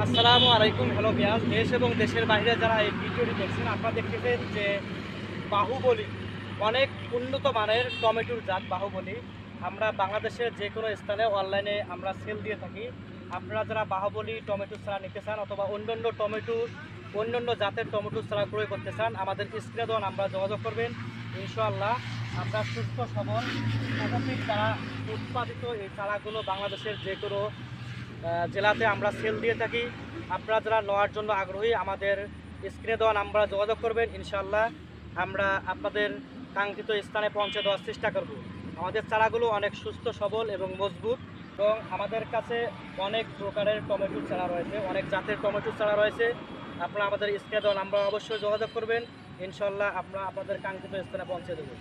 আসসালামু আলাইকুম। হ্যালো বিয়াস, দেশ এবং দেশের বাইরে যারা এই ভিডিওটি দেখছেন, আপনারা দেখতেছেন যে বাহুবলী অনেক উন্নত মানের টমেটোর জাত বাহুবলী আমরা বাংলাদেশের যে কোনো স্থানে অনলাইনে আমরা সেল দিয়ে থাকি। আপনারা যারা বাহুবলী টমেটো চারা নিতে চান অথবা অন্যান্য জাতের টমেটো চারা ক্রয় করতে চান, আমাদের স্ক্রিনে দেওয়া আমরা যোগাযোগ করবেন। ইনশাআল্লাহ আমরা সুস্থ সবল প্রাকৃতিক চারা উৎপাদিত এই চারাগুলো বাংলাদেশের যে কোনো জেলাতে আমরা সেল দিয়ে থাকি। আপনারা যারা নেওয়ার জন্য আগ্রহী, আমাদের স্ক্রিনে দেওয়া নাম্বারে যোগাযোগ করবেন। ইনশাআল্লাহ আমরা আপনাদের কাঙ্ক্ষিত স্থানে পৌঁছে দেওয়ার চেষ্টা করব। আমাদের চারাগুলো অনেক সুস্থ সবল এবং মজবুত, এবং আমাদের কাছে অনেক প্রকারের টমেটোর চারা রয়েছে, অনেক জাতের টমেটোর চারা রয়েছে। আপনারা আমাদের স্ক্রিনে দেওয়া নাম্বারে অবশ্যই যোগাযোগ করবেন। ইনশাআল্লাহ আমরা আপনাদের কাঙ্ক্ষিত স্থানে পৌঁছে দেবো।